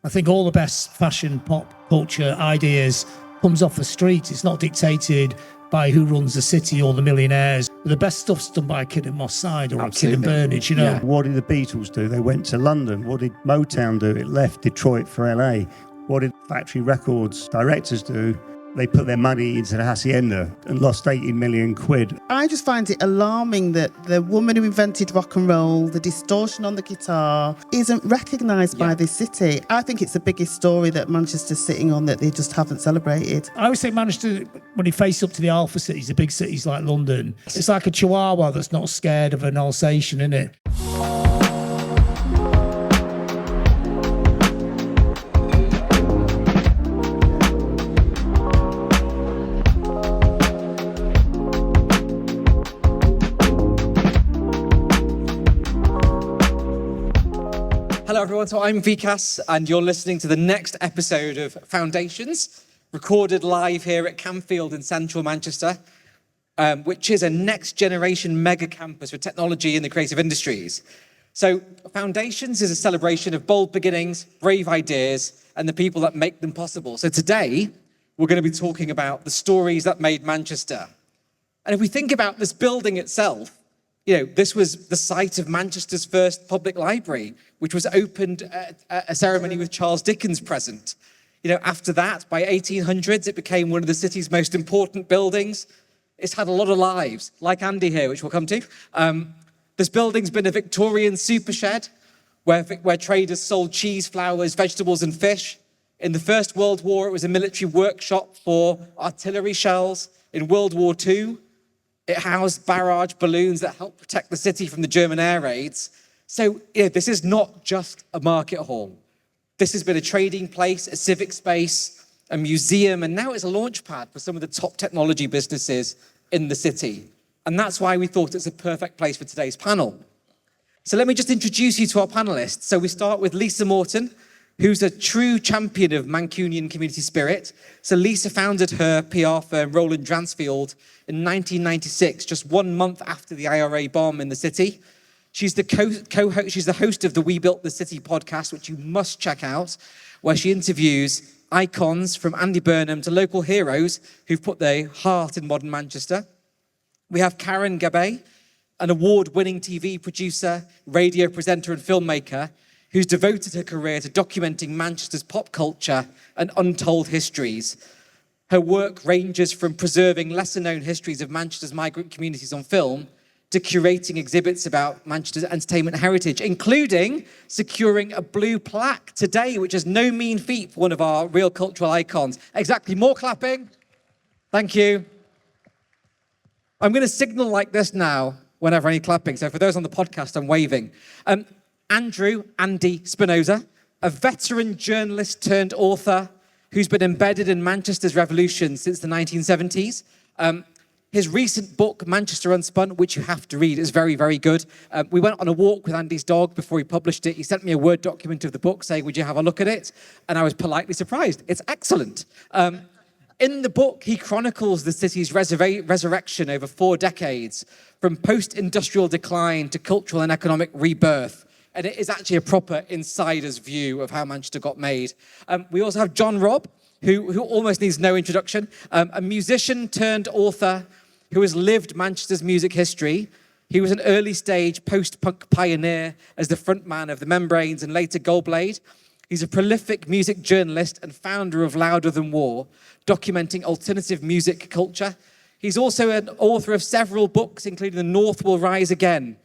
I think all the best fashion, pop culture ideas comes off the street. It's not dictated by who runs the city or the millionaires. The best stuff's done by a kid in Moss Side or a kid in Burnage, you know. Yeah. What did the Beatles do? They went to London. What did Motown do? It left Detroit for LA. What did Factory Records directors do? They put their money into the Hacienda and lost 18 million quid. I just find it alarming that the woman who invented rock and roll, the distortion on the guitar, isn't recognised by this city. I think it's the biggest story that Manchester's sitting on that they just haven't celebrated. I always say Manchester, when you face up to the alpha cities, the big cities like London, it's like a chihuahua that's not scared of an Alsatian, isn't it? Hello everyone, so I'm Vikas and you're listening to the next episode of Foundations, recorded live here at Camfield in central Manchester, which is a next generation mega campus for technology and the creative industries. So Foundations is a celebration of bold beginnings, brave ideas, and the people that make them possible. So today, we're going to be talking about the stories that made Manchester. And if we think about this building itself, you know, this was the site of Manchester's first public library, which was opened at a ceremony with Charles Dickens present. You know, after that, by 1800s, it became one of the city's most important buildings. It's had a lot of lives, like Andy here, which we'll come to. This building's been a Victorian super shed where traders sold cheese, flowers, vegetables, and fish. In the First World War, it was a military workshop for artillery shells. In World War II, it housed barrage balloons that helped protect the city from the German air raids. So, this is not just a market hall. This has been a trading place, a civic space, a museum, and now it's a launch pad for some of the top technology businesses in the city. And that's why we thought it's a perfect place for today's panel. So let me just introduce you to our panelists. So we start with Lisa Morton, who's a true champion of Mancunian community spirit. So Lisa founded her PR firm, Roland Dransfield, in 1996, just 1 month after the IRA bomb in the city. She's the host of the We Built the City podcast, which you must check out, where she interviews icons from Andy Burnham to local heroes who've put their heart in modern Manchester. We have Karen Gabay, an award-winning TV producer, radio presenter and filmmaker, who's devoted her career to documenting Manchester's pop culture and untold histories. Her work ranges from preserving lesser-known histories of Manchester's migrant communities on film to curating exhibits about Manchester's entertainment heritage, including securing a blue plaque today, which is no mean feat for one of our real cultural icons. Exactly, more clapping. Thank you. I'm going to signal like this now whenever any clapping. So for those on the podcast, I'm waving. Andy Spinoza, a veteran journalist turned author who's been embedded in Manchester's revolution since the 1970s. His recent book, Manchester Unspun, which you have to read, is very, very good. We went on a walk with Andy's dog before he published it. He sent me a Word document of the book saying, would you have a look at it? And I was politely surprised. It's excellent. In the book, he chronicles the city's resurrection over 4 decades, from post-industrial decline to cultural and economic rebirth. And it is actually a proper insider's view of how Manchester got made. We also have John Robb, who almost needs no introduction, a musician turned author who has lived Manchester's music history. He was an early stage post-punk pioneer as the frontman of The Membranes and later Goldblade. He's a prolific music journalist and founder of Louder Than War, documenting alternative music culture. He's also an author of several books, including The North Will Rise Again,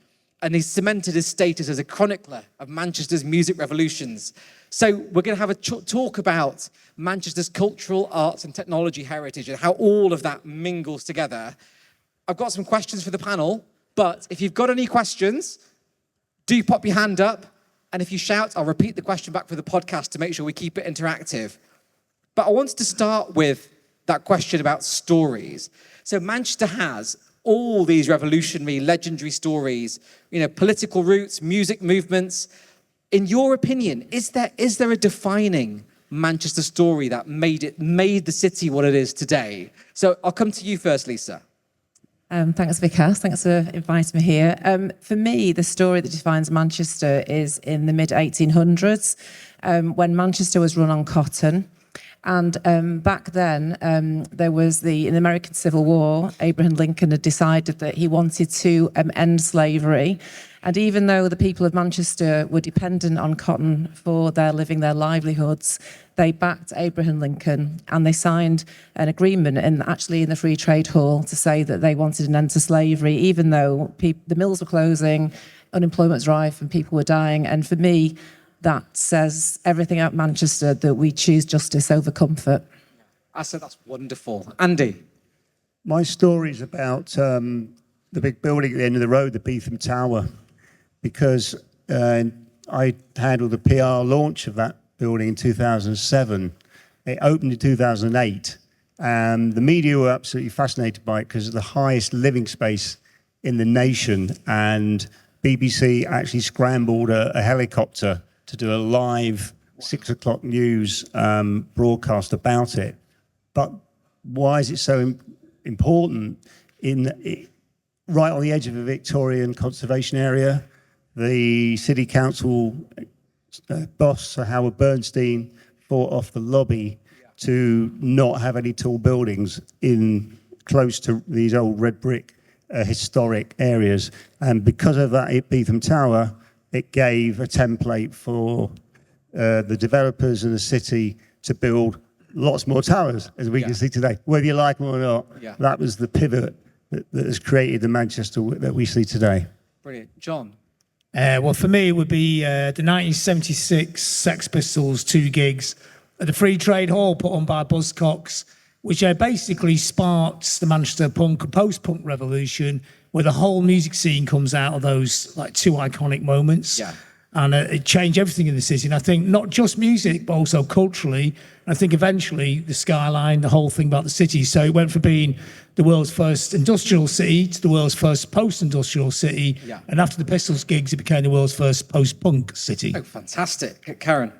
and he's cemented his status as a chronicler of Manchester's music revolutions. So we're going to have a talk about Manchester's cultural, arts and technology heritage and how all of that mingles together. I've got some questions for the panel, but if you've got any questions, do pop your hand up. And if you shout, I'll repeat the question back for the podcast to make sure we keep it interactive. But I wanted to start with that question about stories. So Manchester has all these revolutionary, legendary stories, political roots, music movements. In your opinion, is there a defining Manchester story that made the city what it is today? So I'll come to you first, Lisa. Thanks, Vikas. Thanks for inviting me here. For me, the story that defines Manchester is in the mid-1800s. when Manchester was run on cotton. And back then, there was in the American Civil War, Abraham Lincoln had decided that he wanted to end slavery. And even though the people of Manchester were dependent on cotton for their living, their livelihoods, they backed Abraham Lincoln and they signed an agreement in the Free Trade Hall to say that they wanted an end to slavery, even though the mills were closing, unemployment was rife and people were dying. And for me, that says everything about Manchester, that we choose justice over comfort. I said that's wonderful. Andy? My story's about the big building at the end of the road, the Beetham Tower, because I handled the PR launch of that building in 2007. It opened in 2008, and the media were absolutely fascinated by it because it's the highest living space in the nation, and BBC actually scrambled a helicopter to do a live 6 o'clock news broadcast about it. But why is it so important? Right on the edge of a Victorian conservation area, the city council boss, Sir Howard Bernstein, fought off the lobby to not have any tall buildings in close to these old red brick historic areas. And because of that, at Beetham Tower, it gave a template for the developers and the city to build lots more towers, as we can see today, whether you like them or not. Yeah. That was the pivot that has created the Manchester that we see today. Brilliant. John? Well, for me, it would be the 1976 Sex Pistols 2 gigs at the Free Trade Hall put on by Buzzcocks, which basically sparks the Manchester punk and post-punk revolution, where the whole music scene comes out of those like 2 iconic moments. Yeah. And it changed everything in the city. And I think not just music, but also culturally. I think eventually the skyline, the whole thing about the city. So it went from being the world's first industrial city to the world's first post-industrial city. Yeah. And after the Pistols gigs, it became the world's first post-punk city. Oh, fantastic. Karen?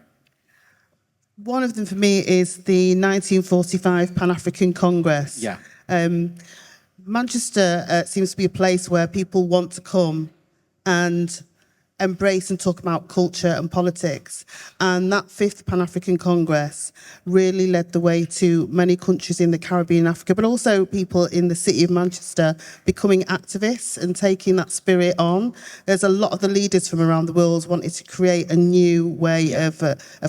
One of them for me is the 1945 Pan-African Congress. Yeah. Manchester seems to be a place where people want to come and embrace and talk about culture and politics. And that 5th Pan-African Congress really led the way to many countries in the Caribbean and Africa, but also people in the city of Manchester becoming activists and taking that spirit on. There's a lot of the leaders from around the world wanted to create a new way of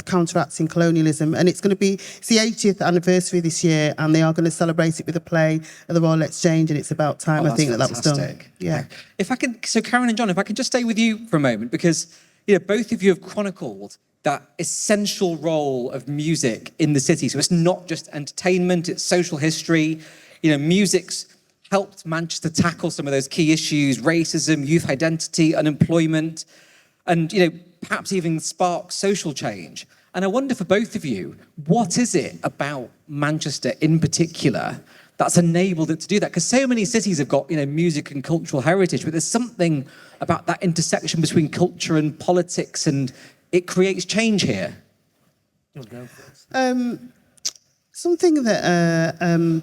counteracting colonialism. And it's the 80th anniversary this year, and they are going to celebrate it with a play at the Royal Exchange, and it's about time, I think, that was done. Yeah. If I can, so Karen and John, if I could just stay with you for a moment, because both of you have chronicled that essential role of music in the city. So it's not just entertainment, it's social history. Music's helped Manchester tackle some of those key issues: racism, youth identity, unemployment, and perhaps even spark social change. And I wonder for both of you, what is it about Manchester in particular that's enabled it to do that? Because so many cities have got, music and cultural heritage, but there's something about that intersection between culture and politics, and it creates change here. Something that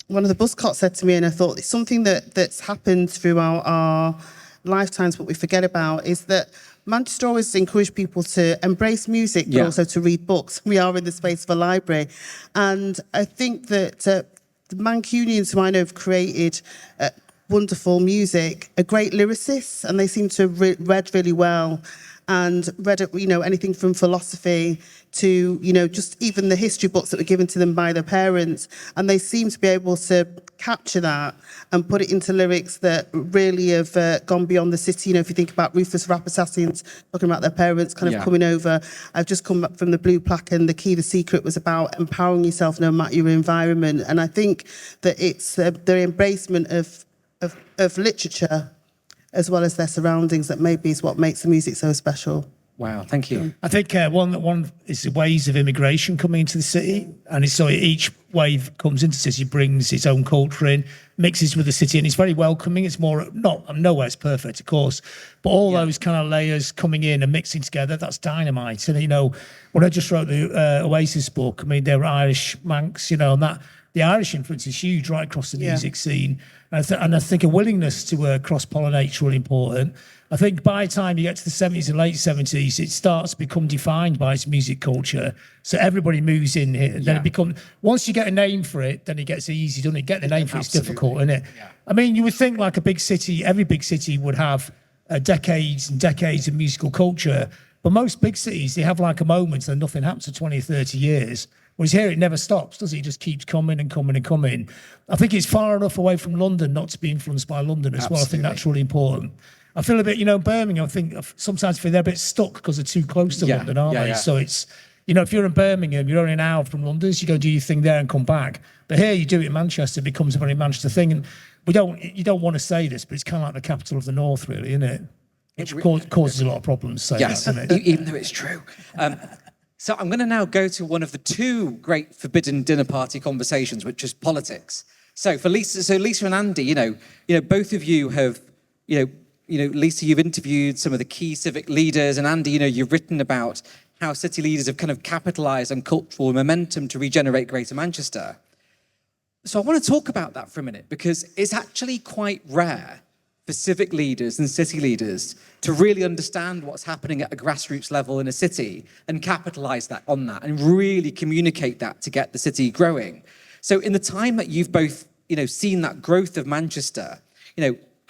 one of the Buzzcocks said to me, and I thought it's something that's happened throughout our lifetimes, but we forget about, is that Manchester always encouraged people to embrace music, but also to read books. We are in the space of a library. And I think that the Mancunians, who I know have created wonderful music, are great lyricists, and they seem to have read really well and read, anything from philosophy to, just even the history books that were given to them by their parents. And they seem to be able to capture that and put it into lyrics that really have gone beyond the city. If you think about Rufus Rappasassians talking about their parents kind of coming over. I've just come back from the Blue Plaque, and the key, the secret was about empowering yourself no matter your environment. And I think that it's the embracement of literature as well as their surroundings that maybe is what makes the music so special. Wow, thank you. I think one is the waves of immigration coming into the city, and each wave comes into the city brings its own culture in, mixes with the city, and it's very welcoming. It's nowhere it's perfect, of course, but all those kind of layers coming in and mixing together, that's dynamite. And when I just wrote the Oasis book, they were Irish Manx, and that the Irish influence is huge right across the Yeah. music scene. And I think a willingness to cross-pollinate is really important. I think by the time you get to the 70s and late 70s, it starts to become defined by its music culture. So everybody moves in here. And then it becomes, once you get a name for it, then it gets easy, doesn't it? Get the name for it's difficult, isn't it? Yeah. I mean, you would think like a big city, every big city would have decades and decades of musical culture. But most big cities, they have like a moment and nothing happens for 20 or 30 years. Whereas here, it never stops, does it? It just keeps coming and coming and coming. I think it's far enough away from London not to be influenced by London as well. I think that's really important. I feel a bit, Birmingham, I think sometimes I feel they're a bit stuck because they're too close to London, aren't they? So it's, if you're in Birmingham, you're only an hour from London, so you go do your thing there and come back. But here, you do it in Manchester, it becomes a very Manchester thing. And you don't want to say this, but it's kind of like the capital of the North, really, isn't it? Which causes a lot of problems, say that, doesn't it? Even though it's true. So I'm going to now go to one of the two great forbidden dinner party conversations, which is politics. So for Lisa and Andy, both of you have, Lisa, you've interviewed some of the key civic leaders, and Andy, you've written about how city leaders have kind of capitalised on cultural momentum to regenerate Greater Manchester. So I want to talk about that for a minute, because it's actually quite rare for civic leaders and city leaders to really understand what's happening at a grassroots level in a city and capitalise on that and really communicate that to get the city growing. So in the time that you've both, seen that growth of Manchester,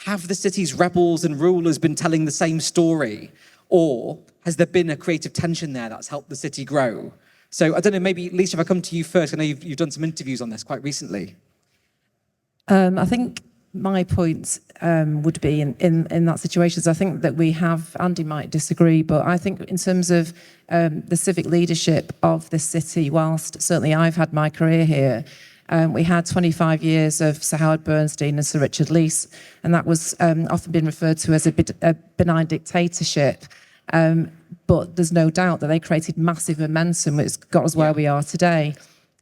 have the city's rebels and rulers been telling the same story? Or has there been a creative tension there that's helped the city grow? So I don't know, maybe Lisa, if I come to you first, I know you've done some interviews on this quite recently. I think my point would be in that situation is I think that we have, Andy might disagree, but I think in terms of the civic leadership of the city, whilst certainly I've had my career here, we had 25 years of Sir Howard Bernstein and Sir Richard Leese, and that was often been referred to as a benign dictatorship. But there's no doubt that they created massive momentum, which got us where we are today.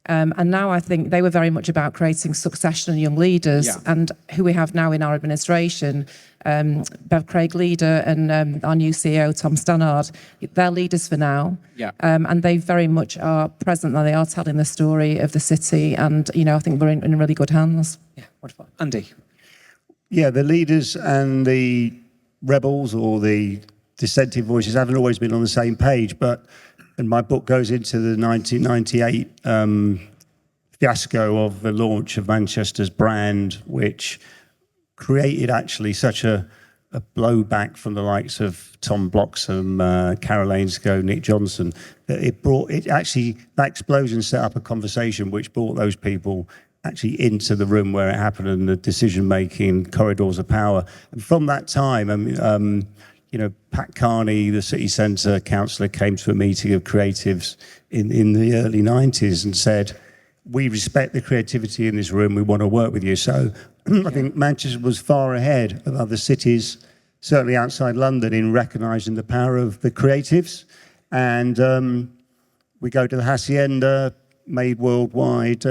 And now I think they were very much about creating succession and young leaders, and who we have now in our administration, Bev Craig Leader and our new CEO, Tom Stannard, they're leaders for now. And they very much are present and they are telling the story of the city. And, I think we're in really good hands. Yeah, wonderful. Andy? Yeah, the leaders and the rebels or the dissenting voices haven't always been on the same page, and my book goes into the 1998 fiasco of the launch of Manchester's brand, which created actually such a blowback from the likes of Tom Bloxham, Carol Ainscough, Nick Johnson, that that explosion set up a conversation which brought those people actually into the room where it happened and the decision-making corridors of power. And from that time, Pat Carney, the city centre councillor, came to a meeting of creatives in the early 90s and said, we respect the creativity in this room, we want to work with you. So I think Manchester was far ahead of other cities, certainly outside London, in recognising the power of the creatives. And we go to the Hacienda, made worldwide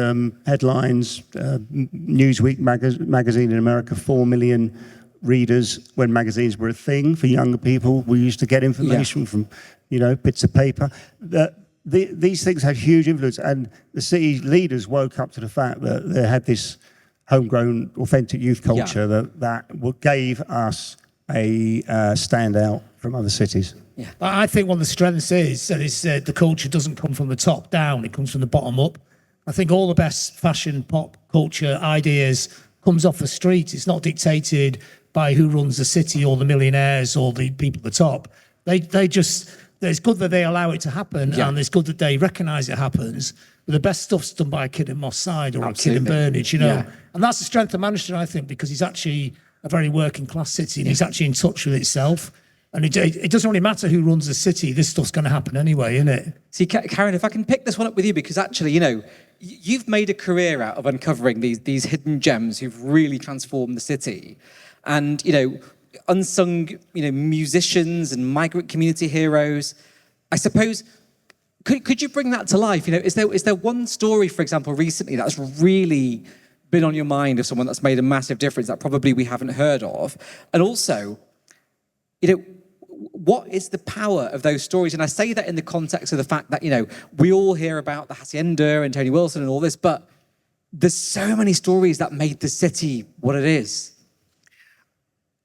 headlines. Newsweek magazine in America, 4 million readers when magazines were a thing for younger people. We used to get information from, bits of paper. These things had huge influence, and the city leaders woke up to the fact that they had this homegrown, authentic youth culture that gave us a standout from other cities. Yeah, I think one of the strengths is that the culture doesn't come from the top down; it comes from the bottom up. I think all the best fashion, pop culture ideas comes off the street. It's not dictated by who runs the city or the millionaires or the people at the top. They just, it's good that they allow it to happen, and it's good that they recognise it happens. But the best stuff's done by a kid in Moss Side or a kid in Burnage, And that's the strength of Manchester, I think, because it's actually a very working class city and it's actually in touch with itself. And it doesn't really matter who runs the city. This stuff's going to happen anyway, isn't it? See, Karen, if I can pick this one up with you, because actually, you've made a career out of uncovering these hidden gems who've really transformed the city. And, unsung, musicians and migrant community heroes. I suppose, could you bring that to life? Is there one story, for example, recently that's really been on your mind of someone that's made a massive difference that probably we haven't heard of? And also, what is the power of those stories? And I say that in the context of the fact that, we all hear about the Hacienda and Tony Wilson and all this, but there's so many stories that made the city what it is.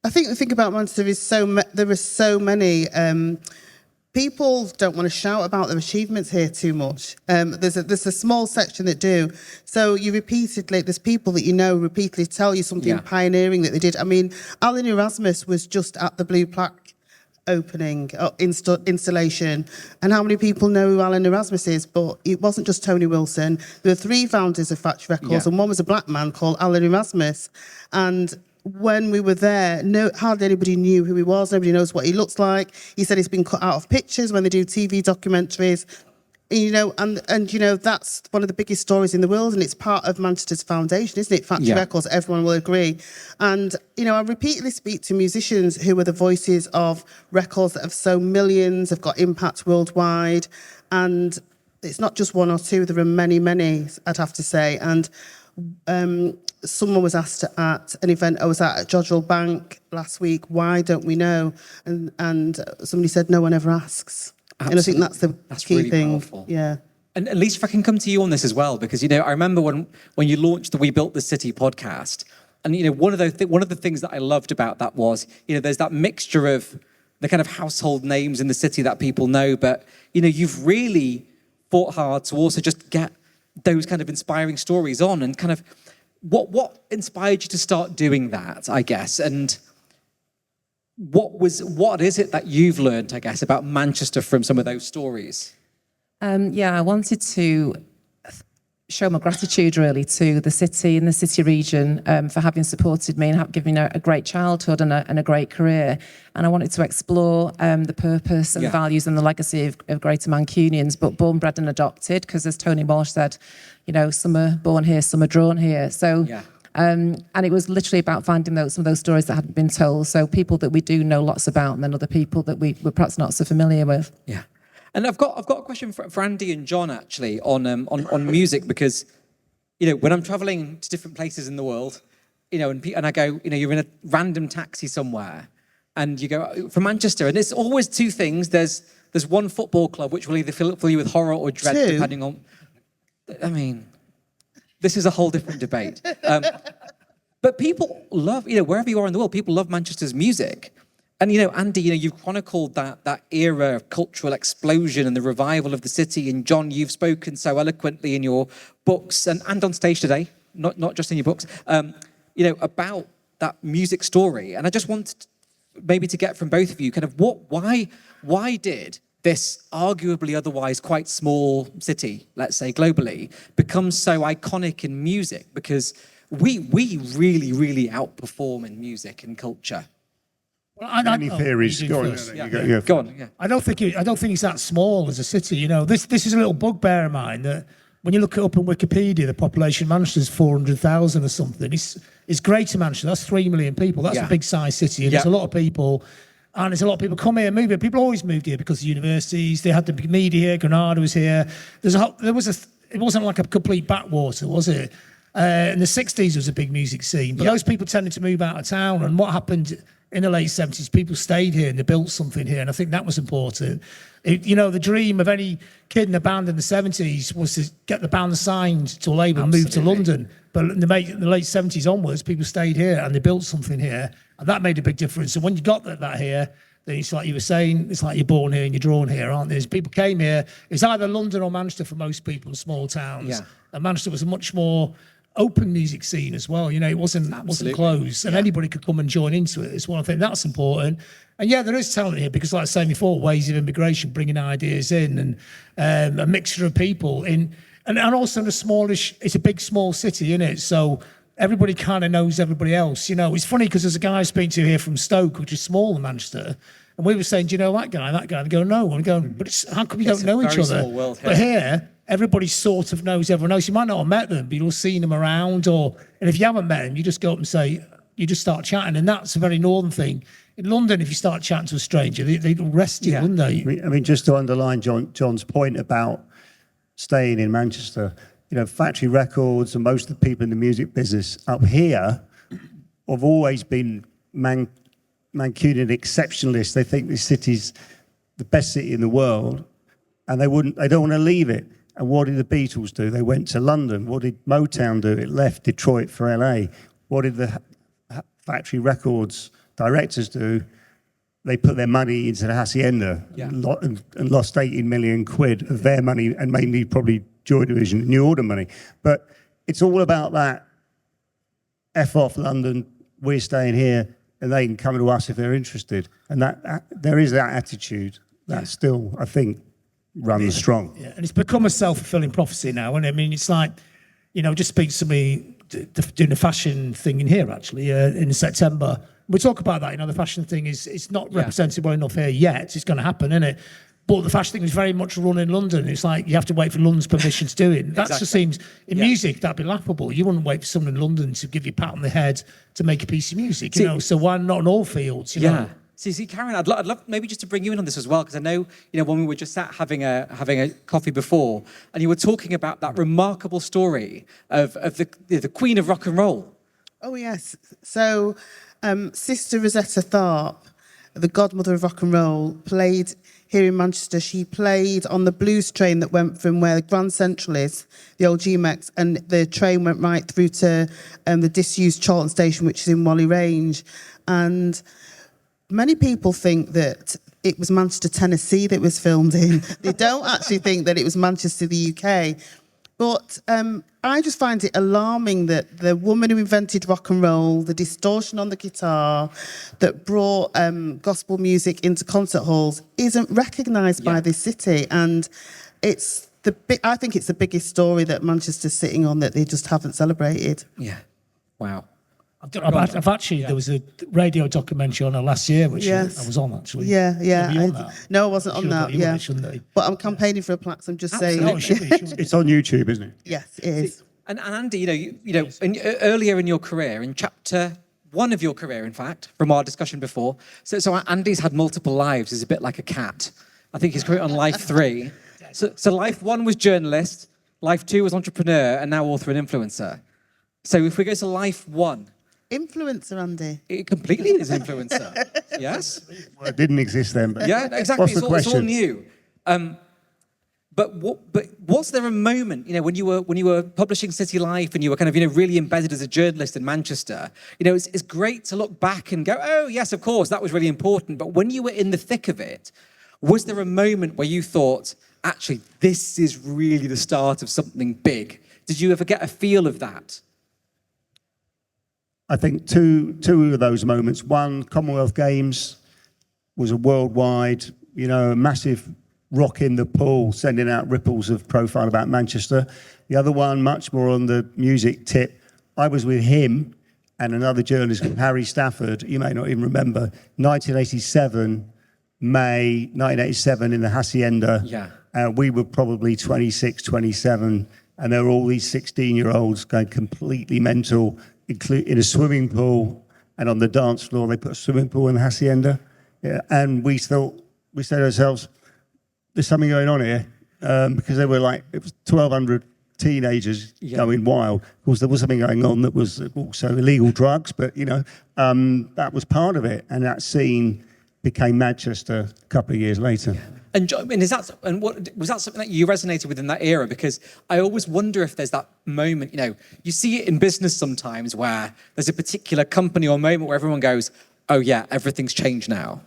I think the thing about Manchester is there are so many. People don't want to shout about their achievements here too much. There's a small section that do. So there's people that you know repeatedly tell you something pioneering that they did. I mean, Alan Erasmus was just at the Blue Plaque opening installation, and how many people know who Alan Erasmus is? But it wasn't just Tony Wilson. There were 3 founders of Factory Records, and one was a black man called Alan Erasmus. And when we were there, hardly anybody knew who he was. Nobody knows what he looks like. He said he's been cut out of pictures when they do TV documentaries. You know, and you know, that's one of the biggest stories in the world, and it's part of Manchester's foundation, isn't it? Factory Records, everyone will agree. And, you know, I repeatedly speak to musicians who are the voices of records that have sold millions, have got impact worldwide. And it's not just 1 or 2, there are many, many, I'd have to say. And someone was asked at an event I was at Jodrell Bank last week, why don't we know? And somebody said, no one ever asks. Absolutely. And I think that's the key really thing. Powerful. Yeah. And at least if I can come to you on this as well, because, you know, I remember when you launched the We Built the City podcast, and, you know, one of the things that I loved about that was, you know, there's that mixture of the kind of household names in the city that people know, but, you know, you've really fought hard to also just get those kind of inspiring stories on, and kind of what inspired you to start doing that, I guess, and what is it that you've learned, I guess, about Manchester from some of those stories? I wanted to show my gratitude really to the city and the city region for having supported me and given me a great childhood and a great career. And I wanted to explore the purpose and the values and the legacy of Greater Mancunians, but born, bred and adopted, because as Tony Walsh said, you know, some are born here, some are drawn here. So, and it was literally about finding some of those stories that hadn't been told. So people that we do know lots about, and then other people that we're perhaps not so familiar with. Yeah. And I've got a question for Andy and John, actually, on music, because, you know, when I'm traveling to different places in the world, you know, and I go, you know, you're in a random taxi somewhere, and you go from Manchester, and it's always 2 things. There's one football club which will either fill you with horror or dread, depending on. I mean, this is a whole different debate. But people love, you know, wherever you are in the world, people love Manchester's music. And, you know, Andy, you know, you've chronicled that era of cultural explosion and the revival of the city. And John, you've spoken so eloquently in your books and on stage today, not just in your books, you know, about that music story. And I just wanted maybe to get from both of you kind of why did this arguably otherwise quite small city, let's say globally, become so iconic in music? Because we really, really outperform in music and culture. Well, Many theories. Go on. Go on. Yeah. I don't think it's that small as a city. You know, this is a little bugbear of mine that when you look it up on Wikipedia, the population of Manchester is 400,000 or something. It's Greater Manchester. That's 3 million people. That's a big size city, and there's a lot of people. And there's a lot of people come here, move here. People always moved here because of universities. They had the media here. Granada was here. It wasn't like a complete backwater, was it? In the 60s, there was a big music scene. But those people tended to move out of town. And what happened in the late 70s, people stayed here and they built something here. And I think that was important. You know, the dream of any kid in a band in the 70s was to get the band signed to a label and move to London. But in the late 70s onwards, people stayed here and they built something here. And that made a big difference. And when you got that here, then it's like you were saying, it's like you're born here and you're drawn here, aren't there? As people came here, it's either London or Manchester for most people in small towns. Yeah. And Manchester was a much more open music scene as well. You know, it wasn't closed, and anybody could come and join into it as well. I think that's important. And yeah, there is talent here because, like I was saying before, ways of immigration, bringing ideas in, and a mixture of people in, and also it's a big small city, isn't it? So everybody kind of knows everybody else. You know, it's funny because there's a guy I speak to here from Stoke, which is smaller than Manchester, and we were saying, do you know that guy? They go, no. I'm going, but how come you don't know each other? World, but here, everybody sort of knows everyone else. You might not have met them, but you'll have seen them around. And if you haven't met them, you just go up and say, you just start chatting. And that's a very northern thing. In London, if you start chatting to a stranger, they'd arrest you, wouldn't they? I mean, just to underline John's point about staying in Manchester, you know, Factory Records and most of the people in the music business up here have always been Mancunian exceptionalists. They think this city's the best city in the world, and they don't want to leave it. And what did the Beatles do? They went to London. What did Motown do? It left Detroit for LA. What did the factory records directors do? They put their money into the Hacienda and lost 18 million quid of their money, and mainly probably Joy Division, New Order money. But it's all about that. F off London, we're staying here, and they can come to us if they're interested. And that there is that attitude that still, I think, runs strong. Yeah, and it's become a self-fulfilling prophecy now. And I mean, it's like, just speak to somebody doing a fashion thing in here, actually, in September. We talk about that, the fashion thing it's not represented well enough here yet. It's going to happen, isn't it? But the fashion thing is very much run in London. It's like you have to wait for London's permission to do it. That just seems, in music, that'd be laughable. You wouldn't wait for someone in London to give you a pat on the head to make a piece of music, So why not in all fields, you know? See, Karen, I'd love maybe just to bring you in on this as well, because I know, when we were just sat having a coffee before, and you were talking about that remarkable story of the Queen of Rock and Roll. Oh, yes. So, Sister Rosetta Tharpe, the godmother of rock and roll, played here in Manchester. She played on the blues train that went from where Grand Central is, the old GMX, and the train went right through to the disused Charlton Station, which is in Whalley Range. And many people think that it was Manchester, Tennessee that was filmed in. They don't actually think that it was Manchester, the UK. But I just find it alarming that the woman who invented rock and roll, the distortion on the guitar, that brought gospel music into concert halls, isn't recognised by this city. And I think it's the biggest story that Manchester's sitting on that they just haven't celebrated. Yeah. Wow. I've actually, there was a radio documentary on her last year, which I was on, actually. Yeah. Were you on that? No, I wasn't on that, yeah. Shouldn't they? But I'm campaigning for a plaque, so I'm just saying. No, it should be. It's on YouTube, isn't it? Yes, it is. And Andy, earlier in your career, in chapter 1 of your career, in fact, from our discussion before, so Andy's had multiple lives. He's a bit like a cat. I think he's currently on life 3. So life 1 was journalist, life 2 was entrepreneur, and now author and influencer. So if we go to life 1, Influencer, Andy. it completely is influencer. Yes? Well, it didn't exist then. But Yeah, exactly. What's the It's all question? new. But was there a moment, when you were publishing City Life and you were kind of, really embedded as a journalist in Manchester, it's great to look back and go, oh, yes, of course, that was really important. But when you were in the thick of it, was there a moment where you thought, actually, this is really the start of something big? Did you ever get a feel of that? I think two of those moments. One, Commonwealth Games was a worldwide, massive rock in the pool, sending out ripples of profile about Manchester. The other one, much more on the music tip. I was with him and another journalist called Harry Stafford. You may not even remember. 1987, May 1987 in the Hacienda. Yeah. We were probably 26, 27, and there were all these 16-year-olds going completely mental, in a swimming pool, and on the dance floor they put a swimming pool in the Hacienda. Yeah, and we said to ourselves, there's something going on here, because they were like, it was 1,200 teenagers going wild. Of course, there was something going on that was also illegal drugs, but that was part of it, and that scene became Manchester a couple of years later. Yeah. And was that something that you resonated with in that era? Because I always wonder if there's that moment, you see it in business sometimes where there's a particular company or moment where everyone goes, oh yeah, everything's changed now.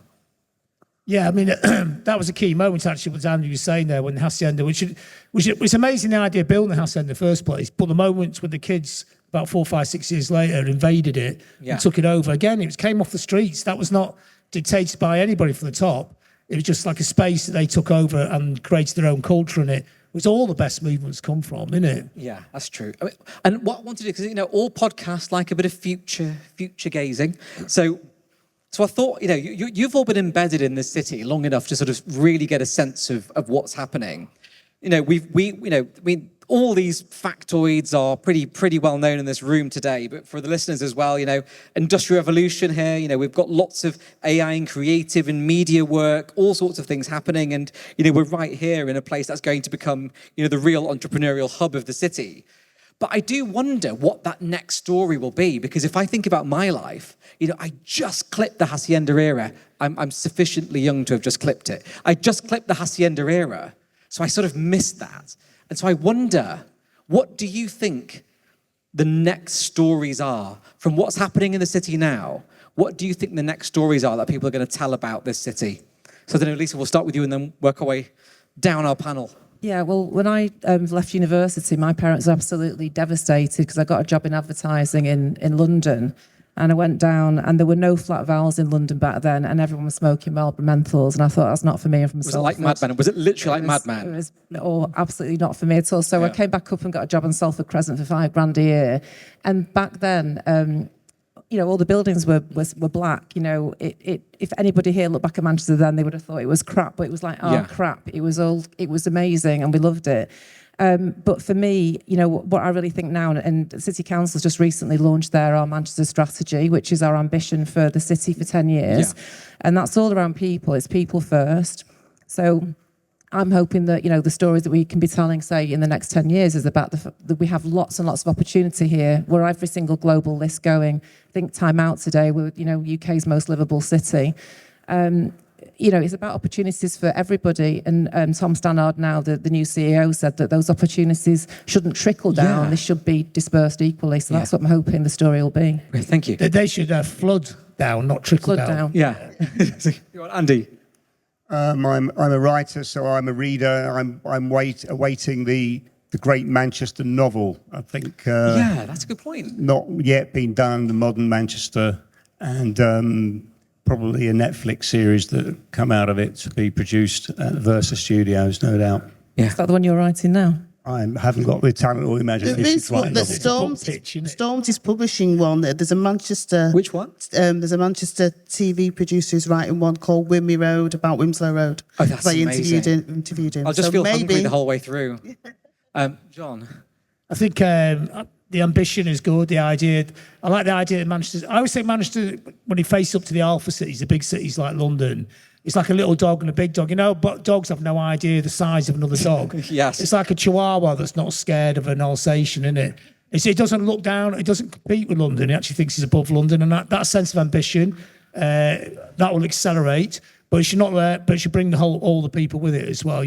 Yeah, I mean, that was a key moment, actually, what Andy was saying there, when the Hacienda, which was amazing, the idea of building the Hacienda in the first place, but the moments when the kids, about 4, 5, 6 years later, invaded it and took it over. Again, it came off the streets. That was not dictated by anybody from the top. It was just like a space that they took over and created their own culture in it, which all the best movements come from, isn't it? Yeah, that's true. I mean, and what I want to do, because, all podcasts like a bit of future gazing. So I thought, you've all been embedded in this city long enough to sort of really get a sense of what's happening. All these factoids are pretty well known in this room today, but for the listeners as well, industrial revolution here, we've got lots of AI and creative and media work, all sorts of things happening, and we're right here in a place that's going to become the real entrepreneurial hub of the city. But I do wonder what that next story will be, because if I think about my life, I just clipped the Hacienda era. I'm sufficiently young to have just clipped it. I just clipped the Hacienda era, so I sort of missed that. And so I wonder, what do you think the next stories are from what's happening in the city now? What do you think the next stories are that people are going to tell about this city? So I don't know, Lisa, we'll start with you and then work our way down our panel. Yeah, well, when I left university, my parents were absolutely devastated because I got a job in advertising in London. And I went down, and there were no flat vowels in London back then, and everyone was smoking Marlboro menthols. And I thought, that's not for me. I'm from Was it like Mad Men? Was it literally like Mad Men? It was absolutely not for me at all. So I came back up and got a job on Salford Crescent for £5,000 a year. And back then, all the buildings were black. If anybody here looked back at Manchester then, they would have thought it was crap. But it was like, crap. It was amazing, and we loved it. But for me, what I really think now, and the City Council's just recently launched our Manchester strategy, which is our ambition for the city for 10 years. Yeah. And that's all around people. It's people first. So I'm hoping that, the stories that we can be telling, say, in the next 10 years is about that we have lots and lots of opportunity here. We're every single global list going. I think Time Out today, we're, UK's most livable city. It's about opportunities for everybody. And Tom Stannard, now the new CEO, said that those opportunities shouldn't trickle down. They should be dispersed equally. So that's what I'm hoping the story will be. Thank you. They should flood down, not trickle down. Yeah. Andy? I'm a writer, so I'm a reader. I'm awaiting the great Manchester novel. I think. That's a good point. Not yet been done. The modern Manchester, and probably a Netflix series that come out of it to be produced at Versa Studios, no doubt. Yeah. Is that the one you're writing now? I haven't got the talent or the imagination. There is one that Storms is publishing one. There's a Manchester... Which one? There's a Manchester TV producer who's writing one called Wimmy Road, about Wimslow Road. Oh, that's amazing. Interviewed him. I'll just feel hungry the whole way through. John? I think the ambition is good, the idea. I like the idea that Manchester... I always think Manchester, when you face up to the alpha cities, the big cities like London, it's like a little dog and a big dog. But dogs have no idea the size of another dog. Yes. It's like a Chihuahua that's not scared of an Alsatian, isn't it? It doesn't look down, it doesn't compete with London. It actually thinks it's above London. And that sense of ambition, that will accelerate. But it should not but it should bring all the people with it as well.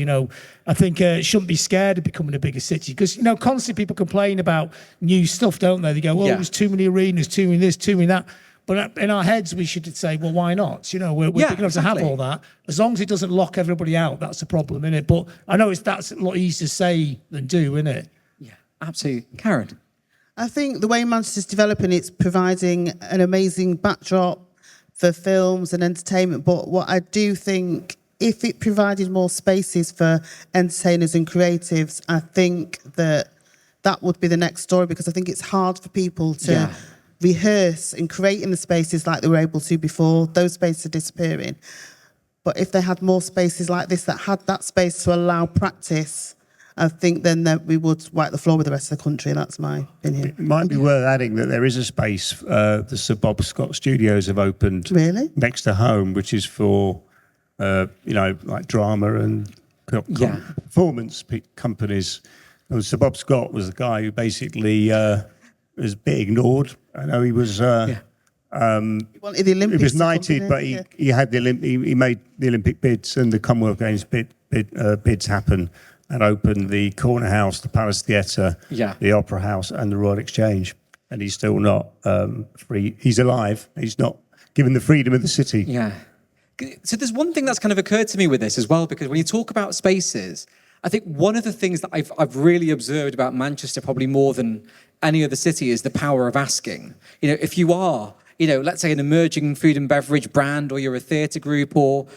I think it shouldn't be scared of becoming a bigger city because, constantly people complain about new stuff, don't they? They go, there's too many arenas, too many this, too many that. But in our heads, we should say, well, why not? We're big enough to have all that. As long as it doesn't lock everybody out, that's the problem, isn't it? But I know that's a lot easier to say than do, isn't it? Yeah, absolutely. Karen? I think the way Manchester's developing, it's providing an amazing backdrop for films and entertainment. But what I do think, if it provided more spaces for entertainers and creatives, I think that would be the next story, because I think it's hard for people to rehearse and create in the spaces like they were able to before. Those spaces are disappearing. But if they had more spaces like this that had that space to allow practice, I think then that we would wipe the floor with the rest of the country. That's my opinion. It might be worth adding that there is a space the Sir Bob Scott Studios have opened next to home, which is for, like drama and performance companies. And Sir Bob Scott was the guy who basically was a bit ignored. I know he was... he wanted the Olympics. He was knighted, but he had he made the Olympic bids, and the Commonwealth Games bids happen, and opened the Corner House, the Palace Theatre, the Opera House, and the Royal Exchange. And he's still not free. He's alive. He's not given the freedom of the city. Yeah. So there's one thing that's kind of occurred to me with this as well, because when you talk about spaces, I think one of the things that I've really observed about Manchester, probably more than any other city, is the power of asking. If you are, let's say an emerging food and beverage brand, or you're a theatre group, or,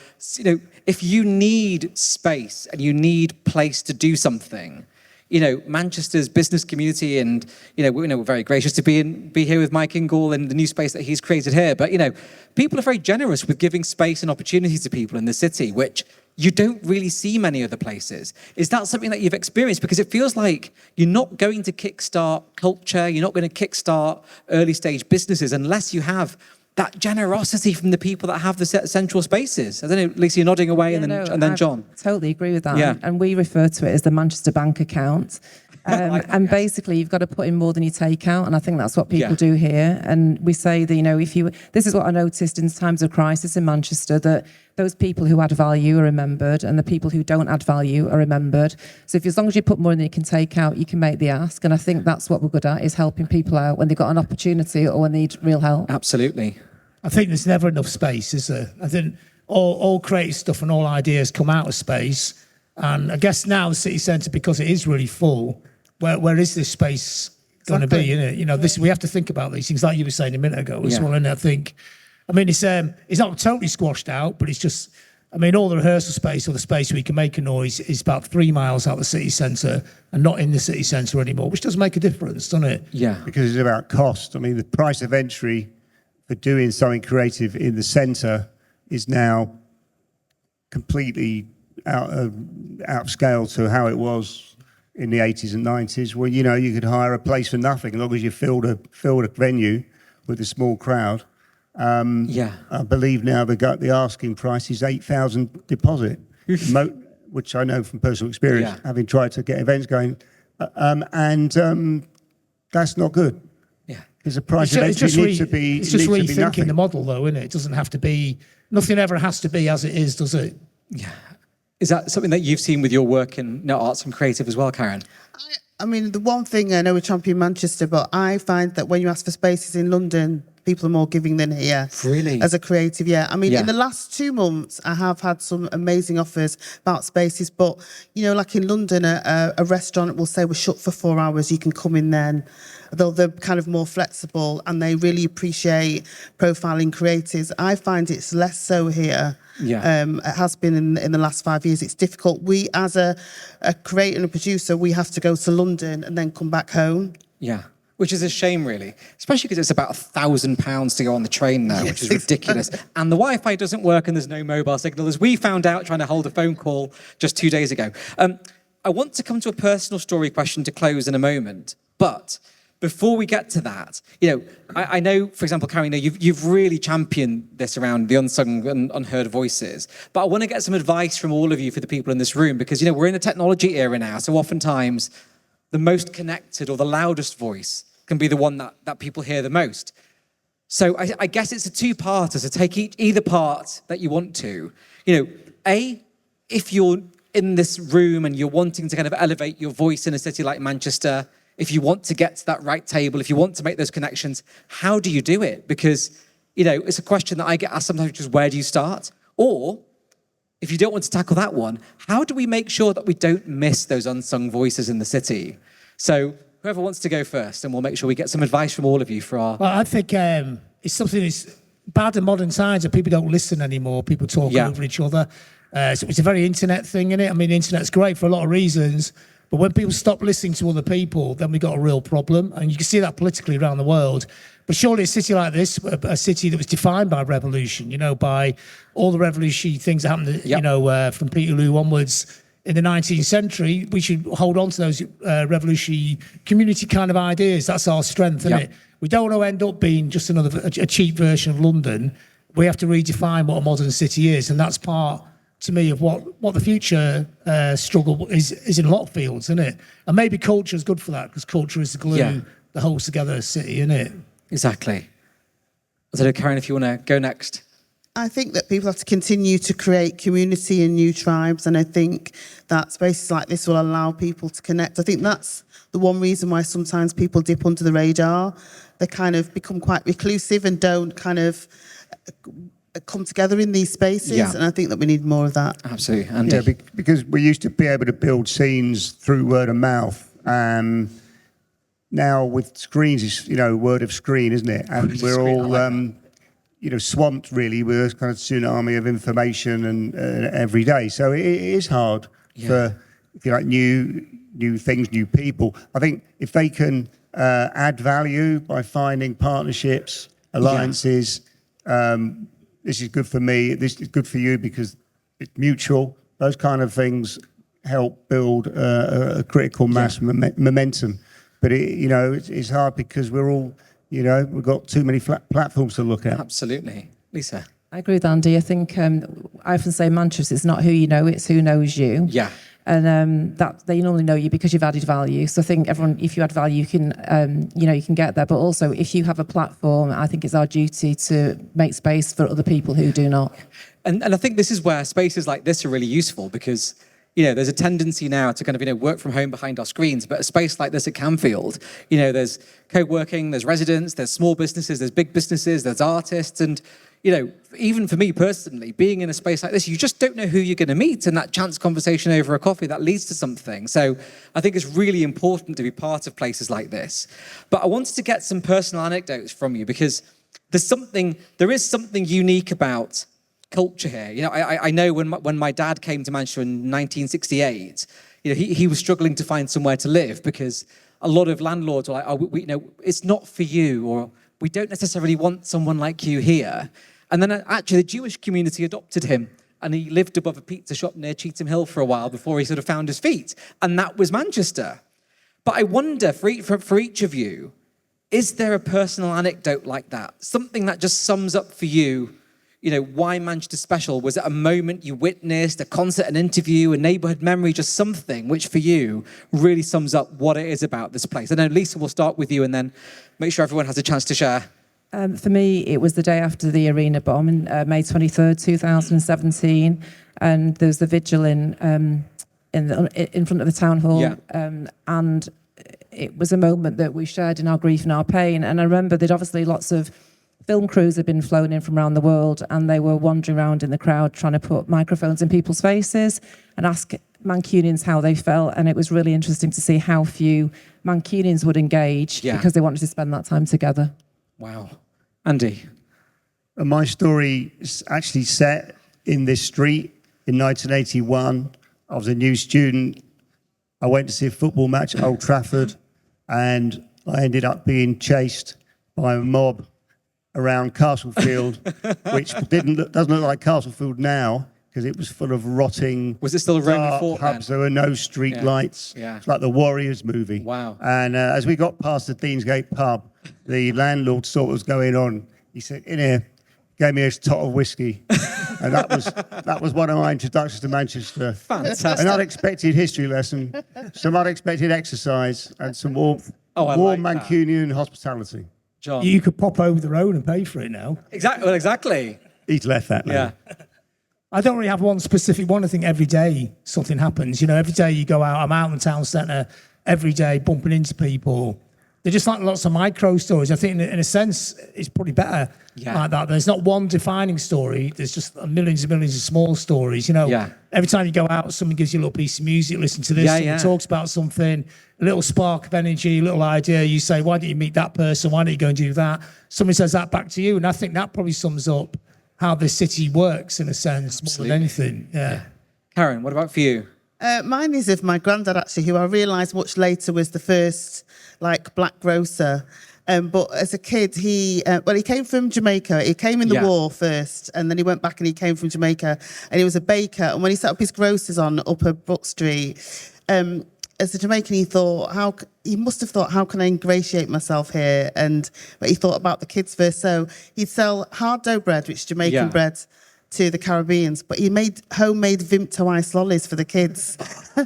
if you need space and you need place to do something, Manchester's business community, and, we're very gracious to be here with Mike Ingle and the new space that he's created here. But, people are very generous with giving space and opportunity to people in the city, which you don't really see many other places. Is that something that you've experienced? Because it feels like you're not going to kickstart culture, you're not going to kickstart early stage businesses unless you have that generosity from the people that have the central spaces. I don't know, Lisa, you're nodding away, and then John. I totally agree with that. Yeah. And we refer to it as the Manchester bank account. And basically, you've got to put in more than you take out, and I think that's what people Yeah. do here. And we say that, you know, this is what I noticed in times of crisis in Manchester, that those people who add value are remembered, and the people who don't add value are remembered. So if as long as you put more than you can take out, you can make the ask. And I think that's what we're good at, is helping people out when they've got an opportunity or when they need real help. Absolutely. I think there's never enough space, is there? I think all creative stuff and all ideas come out of space. And I guess now the city centre, because it is really full, where is this space going to be? Innit? You know, we have to think about these things, like you were saying a minute ago as well. And I think, I mean, it's not totally squashed out, but it's just, I mean, all the rehearsal space or the space where you can make a noise is about 3 miles out of the city centre and not in the city centre anymore, which does make a difference, doesn't it? Yeah. Because it's about cost. I mean, the price of entry for doing something creative in the centre is now completely out of scale to how it was in the 80s and 90s, where, you know, you could hire a place for nothing as long as you filled a venue with a small crowd. I believe now the asking price is 8,000 deposit, which I know from personal experience, having tried to get events going, and that's not good. Yeah. Because the price of entry needs to be It's just needs to be rethinking nothing. the model, though, isn't it? It doesn't have to be, nothing ever has to be as it is, does it? Yeah. Is that something that you've seen with your work in arts and creative as well, Karen? I mean, the one thing, I know we champion Manchester, but I find that when you ask for spaces in London, people are more giving than here. Really? As a creative, yeah. I mean, Yeah. in the last 2 months, I have had some amazing offers about spaces, but, you know, like in London, a restaurant will say we're shut for 4 hours, you can come in then. Though they're kind of more flexible and they really appreciate profiling creatives. I find it's less so here. Yeah. It has been in the last 5 years. It's difficult. We, as a creator and a producer, we have to go to London and then come back home. Yeah. Which is a shame, really, especially because it's about £1,000 to go on the train now, which is ridiculous. And the Wi-Fi doesn't work and there's no mobile signal, as we found out trying to hold a phone call just 2 days ago. I want to come to a personal story question to close in a moment, but before we get to that, you know, I know, for example, Karen, you've really championed this around the unsung and unheard voices, but I want to get some advice from all of you for the people in this room, because, you know, we're in a technology era now, so oftentimes the most connected or the loudest voice can be the one that people hear the most. So I guess it's a two-parter, so take either part that you want to. You know, if you're in this room and you're wanting to kind of elevate your voice in a city like Manchester, if you want to get to that right table, if you want to make those connections, how do you do it? Because, you know, it's a question that I get asked sometimes, which is where do you start? Or, if you don't want to tackle that one, how do we make sure that we don't miss those unsung voices in the city? So whoever wants to go first, and we'll make sure we get some advice from all of you for our... Well, I think it's something that's bad in modern times that people don't listen anymore. People talk over each other. So it's a very internet thing, isn't it? I mean, the internet's great for a lot of reasons, but when people stop listening to other people, then we've got a real problem. And you can see that politically around the world. But surely a city like this, a city that was defined by revolution, you know, by all the revolutionary things that happened, you know, from Peterloo onwards in the 19th century, we should hold on to those revolutionary community kind of ideas. That's our strength, isn't it? We don't want to end up being just a cheap version of London. We have to redefine what a modern city is. And that's part, to me, of what the future struggle is in a lot of fields, isn't it? And maybe culture is good for that, because culture is the glue that holds together a city, isn't it? Exactly. So, Karen, if you want to go next. I think that people have to continue to create community and new tribes, and I think that spaces like this will allow people to connect. I think that's the one reason why sometimes people dip under the radar. They kind of become quite reclusive and don't kind of come together in these spaces, and I think that we need more of that. Absolutely. Andy? Yeah, because we used to be able to build scenes through word of mouth. Now with screens, it's, you know, word of screen, isn't it? And we're all, you know, swamped really with a kind of tsunami of information and every day. So it is hard for, if you like, new things, new people. I think if they can add value by finding partnerships, alliances, this is good for me, this is good for you because it's mutual. Those kind of things help build a critical mass momentum. But it's hard because we're all, you know, we've got too many platforms to look at. Absolutely. Lisa? I agree with Andy. I think I often say Manchester, it's not who you know, it's who knows you. Yeah. And that they normally know you because you've added value. So I think everyone, if you add value, you can, you can get there. But also, if you have a platform, I think it's our duty to make space for other people who do not. And I think this is where spaces like this are really useful because, there's a tendency now to kind of, work from home behind our screens, but a space like this at Camfield, there's co-working, there's residents, there's small businesses, there's big businesses, there's artists. And, even for me personally, being in a space like this, you just don't know who you're going to meet, and that chance conversation over a coffee that leads to something. So I think it's really important to be part of places like this. But I wanted to get some personal anecdotes from you because there is something unique about culture here. I know when my dad came to Manchester in 1968, he was struggling to find somewhere to live because a lot of landlords were like, it's not for you, or we don't necessarily want someone like you here. And then actually the Jewish community adopted him, and he lived above a pizza shop near Cheetham Hill for a while before he sort of found his feet. And that was Manchester. But I wonder, for each of you, is there a personal anecdote like that? Something that just sums up for you, why Manchester's special? Was it a moment you witnessed, a concert, an interview, a neighbourhood memory, just something which for you really sums up what it is about this place? And then Lisa, we'll start with you and then make sure everyone has a chance to share. For me, it was the day after the arena bomb, in May 23rd, 2017, and there was the vigil in front of the town hall, and it was a moment that we shared in our grief and our pain. And I remember that obviously lots of film crews had been flown in from around the world, and they were wandering around in the crowd trying to put microphones in people's faces and ask Mancunians how they felt. And it was really interesting to see how few Mancunians would engage because they wanted to spend that time together. Wow. Andy? My story is actually set in this street in 1981. I was a new student. I went to see a football match at Old Trafford, and I ended up being chased by a mob around Castlefield, which doesn't look like Castlefield now because it was full of rotting. Was it still a Roman fort pubs? then? There were no street lights. Yeah. It's like the Warriors movie. Wow. And as we got past the Deansgate pub, the landlord saw what was going on. He said, "In here," gave me a tot of whiskey, and that was one of my introductions to Manchester. Fantastic. An unexpected history lesson, some unexpected exercise, and some warm Mancunian hospitality. John? You could pop over the road and pay for it now. Exactly. He's left that now. Yeah. I don't really have one specific one. I think every day something happens. Every day you go out, I'm out in the town centre every day bumping into people. They're just like lots of micro stories. I think in a sense, it's probably better like that. There's not one defining story. There's just millions and millions of small stories. Every time you go out, someone gives you a little piece of music, listen to this, someone talks about something, a little spark of energy, a little idea. You say, why don't you meet that person? Why don't you go and do that? Somebody says that back to you. And I think that probably sums up how this city works in a sense, more than anything. Yeah. Karen, what about for you? Mine is of my granddad, actually, who I realised much later was the first, black grocer. But as a kid, he came from Jamaica. He came in the war first, and then he went back and he came from Jamaica, and he was a baker. And when he set up his grocers on Upper Brook Street, as a Jamaican, he must have thought, how can I ingratiate myself here? But he thought about the kids first. So he'd sell hard dough bread, which is Jamaican bread, to the Caribbeans, but he made homemade Vimto ice lollies for the kids. I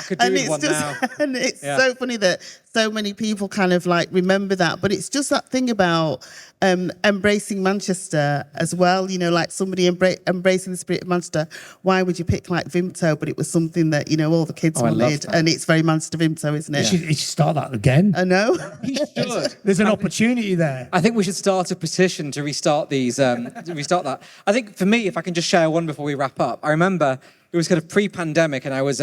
could do one now. And it's so funny that so many people kind of remember that, but it's just that thing about embracing Manchester as well, somebody embracing the spirit of Manchester. Why would you pick Vimto? But it was something that, all the kids wanted, and it's very Manchester Vimto, isn't it? You should start that again. I know. You should. There's an opportunity there. I think we should start a petition to restart these, restart that. I think for me, if I can just share one before we wrap up, I remember it was kind of pre-pandemic and I was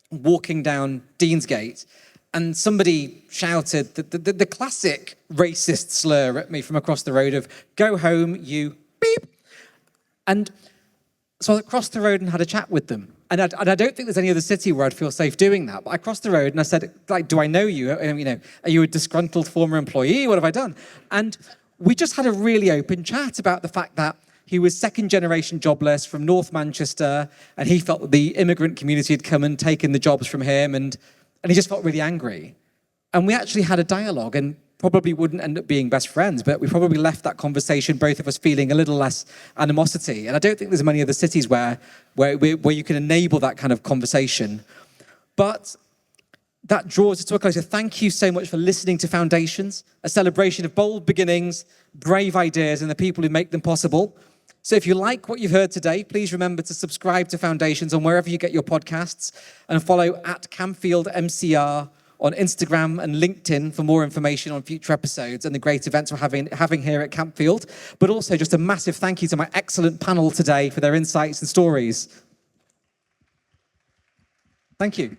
walking down Deansgate and somebody shouted the classic racist slur at me from across the road of, "Go home, you beep." And so I crossed the road and had a chat with them. And I don't think there's any other city where I'd feel safe doing that. But I crossed the road and I said, do I know you? Are you a disgruntled former employee? What have I done? And we just had a really open chat about the fact that he was second generation jobless from North Manchester, and he felt that the immigrant community had come and taken the jobs from him, and he just felt really angry. And we actually had a dialogue, and probably wouldn't end up being best friends, but we probably left that conversation, both of us feeling a little less animosity. And I don't think there's many other cities where you can enable that kind of conversation. But that draws us to a close. So thank you so much for listening to Foundations, a celebration of bold beginnings, brave ideas, and the people who make them possible. So if you like what you've heard today, please remember to subscribe to Foundations on wherever you get your podcasts, and follow @CamfieldMCR on Instagram and LinkedIn for more information on future episodes and the great events we're having here at Campfield. But also just a massive thank you to my excellent panel today for their insights and stories. Thank you.